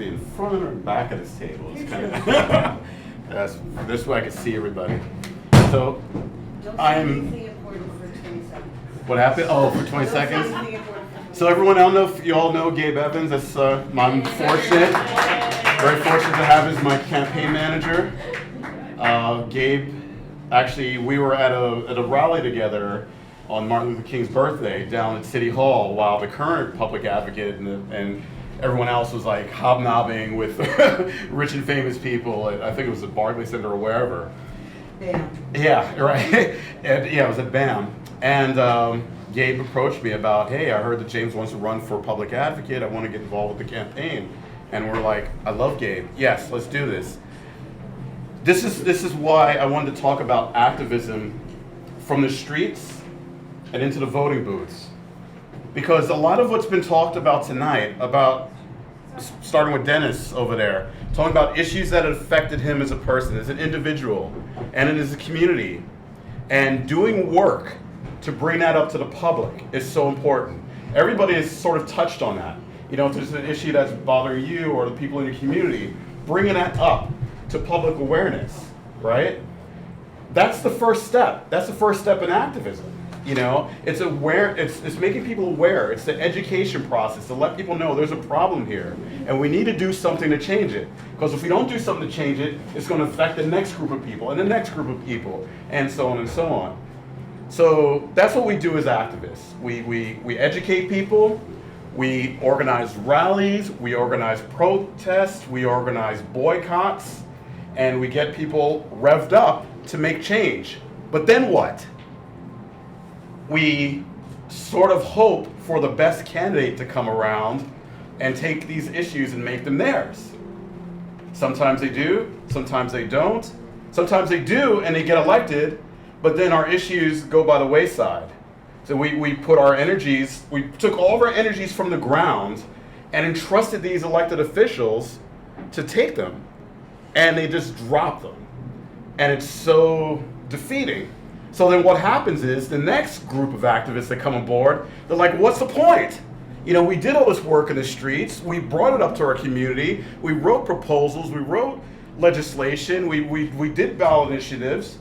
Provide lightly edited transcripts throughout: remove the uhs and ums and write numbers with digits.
be in front or back of this table. It's kind of that's this way I can see everybody. So Don't say I'm. anything important for 20 seconds. What happened? Oh, for 20 Don't say seconds. anything important for 20 So everyone, I don't know if you all know Gabe Evans. That's I'm fortunate, very fortunate to have as my campaign manager. Gabe, actually, we were at a rally together on Martin Luther King's birthday down at City Hall, while the current public advocate and everyone else was like hobnobbing with rich and famous people. I think it was at Barclays Center or wherever. Bam. Yeah, right. And yeah, it was at BAM. And Gabe approached me about, hey, I heard that James wants to run for public advocate. I want to get involved with the campaign. And we're like, I love Gabe. Yes, let's do this. This is why I wanted to talk about activism from the streets and into the voting booths. Because a lot of what's been talked about tonight, about starting with Dennis over there, talking about issues that have affected him as a person, as an individual, and as a community, and doing work to bring that up to the public is so important. Everybody has sort of touched on that. You know, if there's an issue that's bothering you or the people in your community, bringing that up to public awareness, right? That's the first step. That's the first step in activism. You know, it's making people aware. It's the education process to let people know there's a problem here and we need to do something to change it. Because if we don't do something to change it, it's going to affect the next group of people and the next group of people and so on and so on. So that's what we do as activists. We educate people, we organize rallies, we organize protests, we organize boycotts, and we get people revved up to make change. But then what? We sort of hope for the best candidate to come around and take these issues and make them theirs. Sometimes they do, sometimes they don't. Sometimes they do and they get elected, but then our issues go by the wayside. So we put our energies, we took all of our energies from the ground and entrusted these elected officials to take them, and they just drop them. And it's so defeating. So then what happens is the next group of activists that come aboard, they're like, what's the point? You know, we did all this work in the streets, we brought it up to our community, we wrote proposals, we wrote legislation, we did ballot initiatives,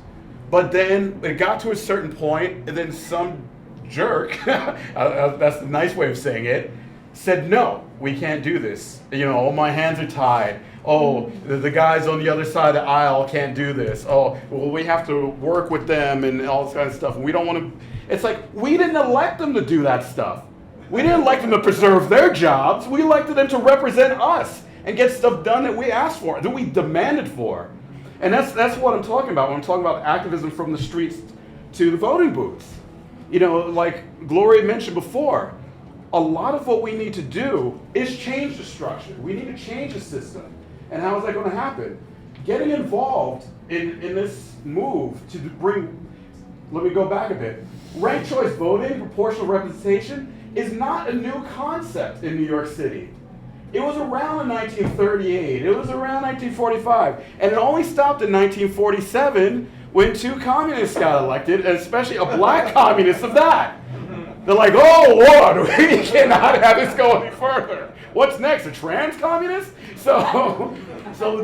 but then it got to a certain point, and then some jerk, that's the nice way of saying it, said, no, we can't do this. You know, oh, my hands are tied. Oh, the guys on the other side of the aisle can't do this. Oh, well, we have to work with them and all this kind of stuff. We don't want to. It's like, we didn't elect them to do that stuff. We didn't elect them to preserve their jobs. We elected them to represent us and get stuff done that we asked for, that we demanded for. And that's what I'm talking about when I'm talking about activism from the streets to the voting booths. You know, like Gloria mentioned before, a lot of what we need to do is change the structure. We need to change the system. And how is that going to happen? Getting involved in this move to bring, let me go back a bit. Ranked choice voting, proportional representation, is not a new concept in New York City. It was around in 1938, it was around 1945, and it only stopped in 1947 when two communists got elected, and especially a black communist of that. They're like, oh Lord, we cannot have this go any further. What's next, a trans communist? So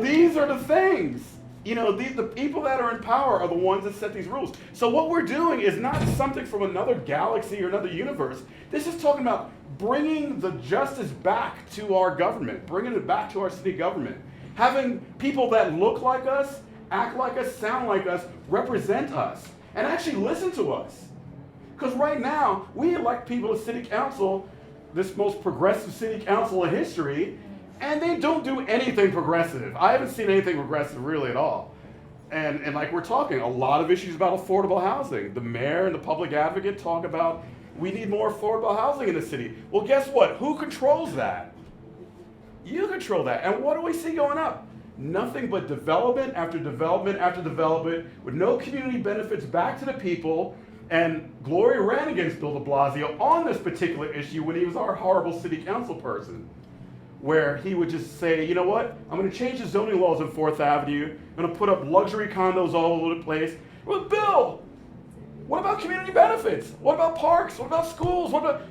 these are the things. You know, the people that are in power are the ones that set these rules. So what we're doing is not something from another galaxy or another universe. This is talking about bringing the justice back to our government, bringing it back to our city government. Having people that look like us, act like us, sound like us, represent us, and actually listen to us. Because right now, we elect people to city council, this most progressive city council in history, and they don't do anything progressive. I haven't seen anything progressive really at all. And like we're talking, a lot of issues about affordable housing. The mayor and the public advocate talk about, we need more affordable housing in the city. Well, guess what? Who controls that? You control that. And what do we see going up? Nothing but development after development after development with no community benefits back to the people. And Gloria ran against Bill de Blasio on this particular issue when he was our horrible city council person, where he would just say, you know what, I'm going to change the zoning laws on 4th Avenue, I'm going to put up luxury condos all over the place. Well, Bill, what about community benefits? What about parks? What about schools?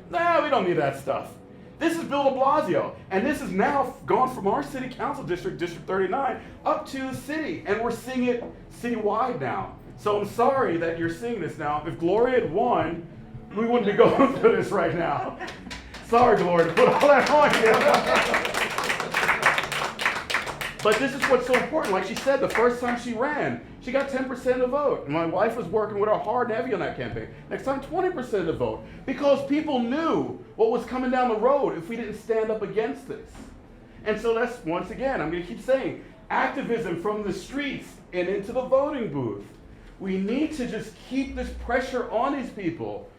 Nah, we don't need that stuff. This is Bill de Blasio, and this has now gone from our city council district, District 39, up to the city, and we're seeing it citywide now. So I'm sorry that you're seeing this now. If Gloria had won, we wouldn't be going through this right now. Sorry, Gloria, to put all that on you. But this is what's so important. Like she said, the first time she ran, she got 10% of the vote. And my wife was working with her hard and heavy on that campaign. Next time, 20% of the vote. Because people knew what was coming down the road if we didn't stand up against this. And so that's, once again, I'm going to keep saying, activism from the streets and into the voting booth. We need to just keep this pressure on these people.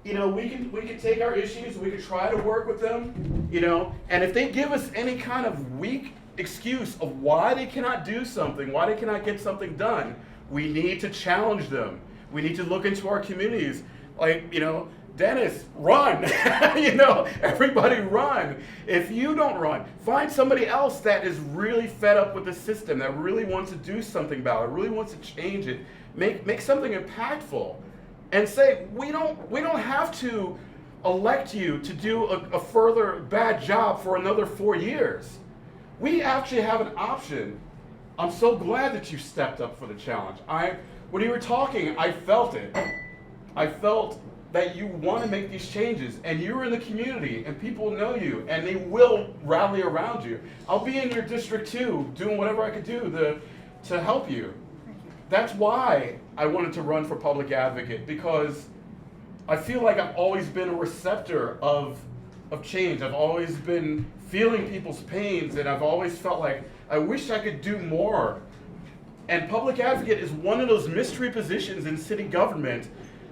You know, we can take our issues, we can try to work with them, you know, and if they give us any kind of weak excuse of why they cannot do something, why they cannot get something done, we need to challenge them. We need to look into our communities. Like, you know, Dennis, run. You know, everybody run. If you don't run, find somebody else that is really fed up with the system, that really wants to do something about it, really wants to change it, make something impactful, and say, we don't have to elect you to do a further bad job for another 4 years. We actually have an option. I'm so glad that you stepped up for the challenge. When you were talking, I felt it. I felt that you want to make these changes, and you're in the community, and people know you, and they will rally around you. I'll be in your district too, doing whatever I could do to help you. That's why I wanted to run for public advocate, because I feel like I've always been a receptor of change. I've always been feeling people's pains, and I've always felt like I wish I could do more. And public advocate is one of those mystery positions in city government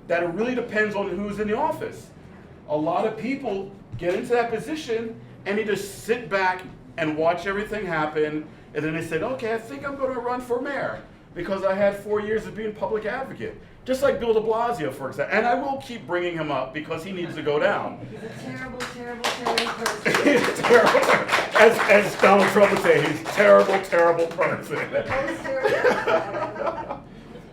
that it really depends on who's in the office. A lot of people get into that position and they just sit back and watch everything happen, and then they said, okay, I think I'm going to run for mayor because I had 4 years of being public advocate. Just like Bill de Blasio, for example. And I will keep bringing him up because he needs to go down. He's a terrible, terrible, terrible person. He's terrible. As Donald Trump would say, he's a terrible, terrible person. Most terrible.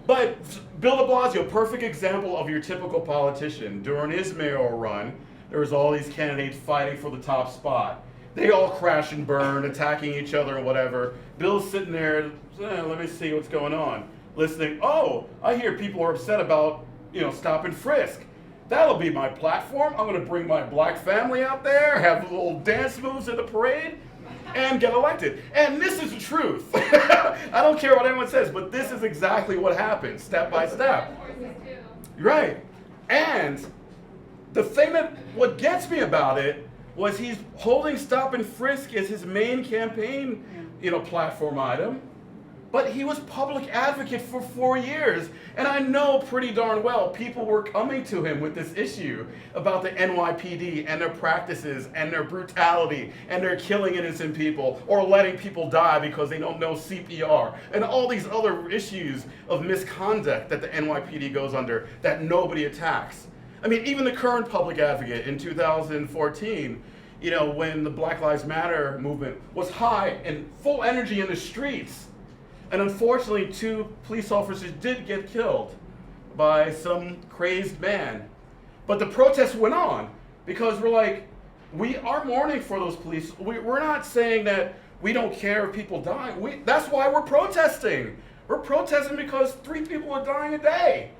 But Bill de Blasio, perfect example of your typical politician. During his mayoral run, there was all these candidates fighting for the top spot. They all crash and burn, attacking each other and whatever. Bill's sitting there, let me see what's going on. Listening, oh, I hear people are upset about, stop and frisk. That'll be my platform. I'm going to bring my black family out there, have little dance moves in the parade, and get elected. And this is the truth. I don't care what anyone says, but this is exactly what happened, step by step. Right. And the thing what gets me about it was he's holding stop and frisk as his main campaign, platform item. But he was public advocate for 4 years. And I know pretty darn well people were coming to him with this issue about the NYPD and their practices and their brutality and their killing innocent people or letting people die because they don't know CPR and all these other issues of misconduct that the NYPD goes under that nobody attacks. I mean, even the current public advocate in 2014, when the Black Lives Matter movement was high and full energy in the streets. And unfortunately, 2 police officers did get killed by some crazed man. But the protests went on because we're like, we are mourning for those police. We're not saying that we don't care if people die. That's why we're protesting. We're protesting because 3 people are dying a day.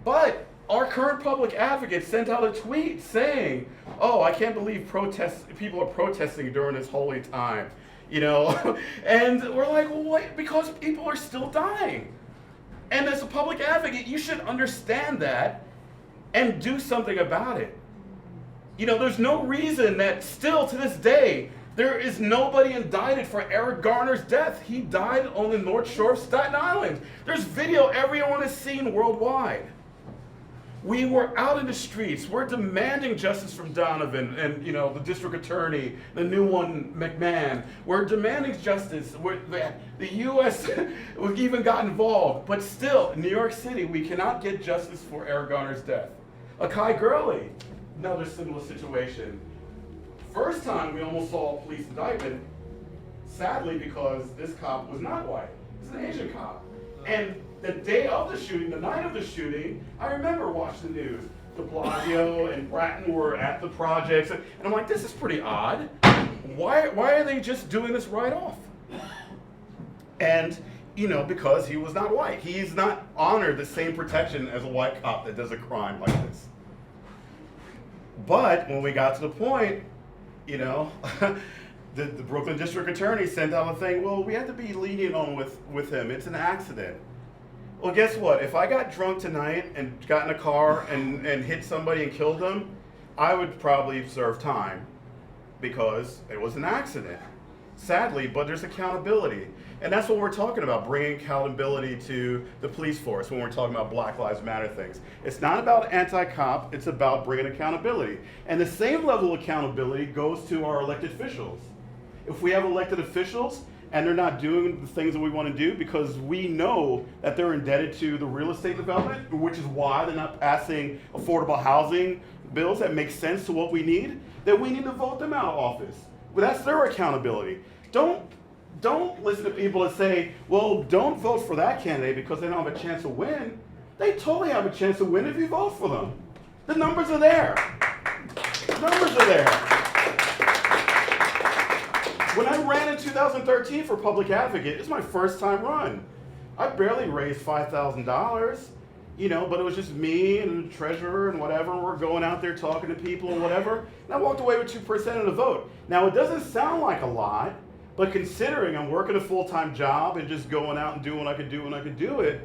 But our current public advocate sent out a tweet saying, oh, I can't believe people are protesting during this holy time. And we're like, well, wait, because people are still dying. And as a public advocate, you should understand that and do something about it. There's no reason that still to this day, there is nobody indicted for Eric Garner's death. He died on the North Shore of Staten Island. There's video everyone has seen worldwide. We were out in the streets. We're demanding justice from Donovan and, the district attorney, the new one, McMahon. We're demanding justice. The U.S. even got involved. But still, in New York City, we cannot get justice for Eric Garner's death. Akai Gurley, another similar situation. First time we almost saw a police indictment, sadly, because this cop was not white. He's an Asian cop. And the day of the shooting, the night of the shooting, I remember watching the news. de Blasio and Bratton were at the projects, and I'm like, this is pretty odd. Why are they just doing this right off? And, you know, because he was not white. He's not honored the same protection as a white cop that does a crime like this. But when we got to the point, you know, the Brooklyn District Attorney sent out a thing, well, we had to be lenient on with him. It's an accident. Well, guess what? If I got drunk tonight and got in a car and hit somebody and killed them, I would probably serve time because it was an accident. Sadly, but there's accountability. And that's what we're talking about, bringing accountability to the police force when we're talking about Black Lives Matter things. It's not about anti-cop, it's about bringing accountability. And the same level of accountability goes to our elected officials. If we have elected officials and they're not doing the things that we want to do because we know that they're indebted to the real estate development, which is why they're not passing affordable housing bills that make sense to what we need, then we need to vote them out of office. But that's their accountability. Don't listen to people that say, well, don't vote for that candidate because they don't have a chance to win. They totally have a chance to win if you vote for them. The numbers are there. The numbers are there. When I ran in 2013 for public advocate, it's my first time run. I barely raised $5,000, you know, but it was just me and the treasurer and whatever. We're going out there talking to people and whatever. And I walked away with 2% of the vote. Now, it doesn't sound like a lot, but considering I'm working a full-time job and just going out and doing what I could do when I could do it,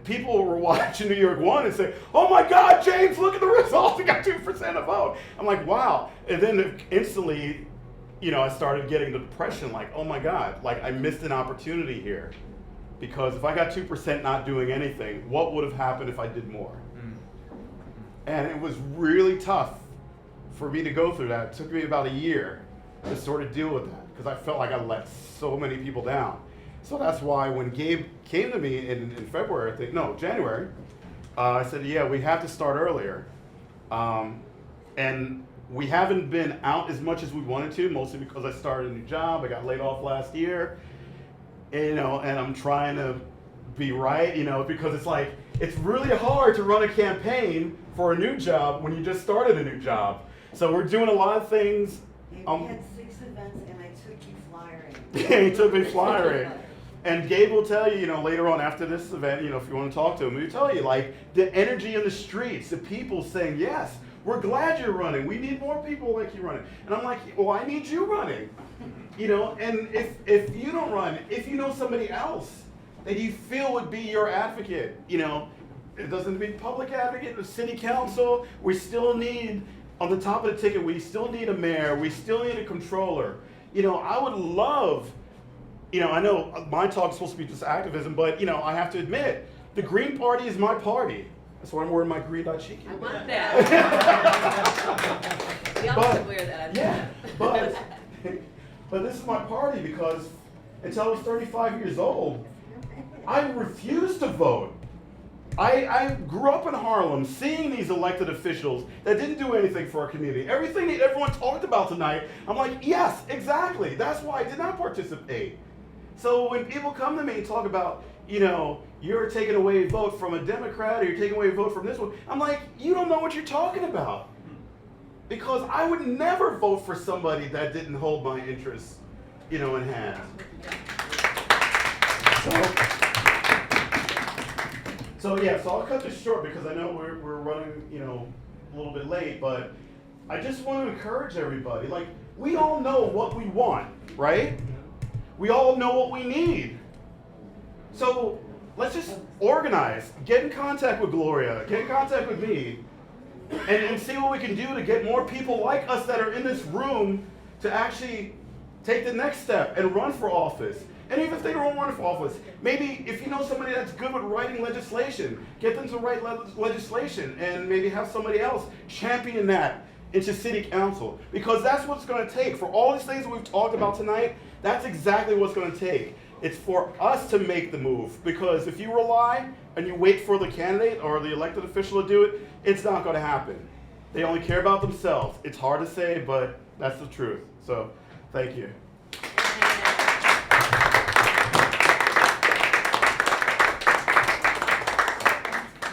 people were watching New York 1 and say, oh my God, James, look at the results, he got 2% of the vote. I'm like, wow. And then instantly, you know, I started getting the depression, like, oh my God, like I missed an opportunity here. Because if I got 2% not doing anything, what would have happened if I did more? And it was really tough for me to go through that. It took me about a year to sort of deal with that because I felt like I let so many people down. So that's why when Gabe came to me in February, I think, no, January, I said, yeah, we have to start earlier. And we haven't been out as much as we wanted to, mostly because I started a new job. I got laid off last year, and, you know, and I'm trying to be right, you know, because it's like, it's really hard to run a campaign for a new job when you just started a new job. So we're doing a lot of things. We had 6 events and I took you flyering. Yeah, he took me flyering. And Gabe will tell you, you know, later on after this event, you know, if you want to talk to him, he'll tell you, like, the energy in the streets, the people saying, yes, we're glad you're running. We need more people like you running. And I'm like, well, I need you running. You know, and if you don't run, if you know somebody else that you feel would be your advocate, you know, it doesn't mean public advocate, the city council, we still need, on the top of the ticket, we still need a mayor, we still need a controller. You know, I would love, you know, I know my talk is supposed to be just activism, but, you know, I have to admit, the Green Party is my party. That's why I'm wearing my green dashiki. I want that. We all should wear that. Yeah, but this is my party because until I was 35 years old, I refused to vote. I grew up in Harlem seeing these elected officials that didn't do anything for our community. Everything that everyone talked about tonight, I'm like, yes, exactly. That's why I did not participate. So when people come to me and talk about, you know, you're taking away a vote from a Democrat or you're taking away a vote from this one, I'm like, you don't know what you're talking about. Because I would never vote for somebody that didn't hold my interests, you know, in hand. So I'll cut this short because I know we're running, you know, a little bit late, but I just want to encourage everybody. Like, we all know what we want, right? We all know what we need. So let's just organize, get in contact with Gloria, get in contact with me, and see what we can do to get more people like us that are in this room to actually take the next step and run for office. And even if they don't run for office, maybe if you know somebody that's good with writing legislation, get them to write legislation and maybe have somebody else champion that into city council. Because that's what it's going to take. For all these things that we've talked about tonight, that's exactly what's going to take. It's for us to make the move. Because if you rely and you wait for the candidate or the elected official to do it, it's not going to happen. They only care about themselves. It's hard to say, but that's the truth. So, thank you.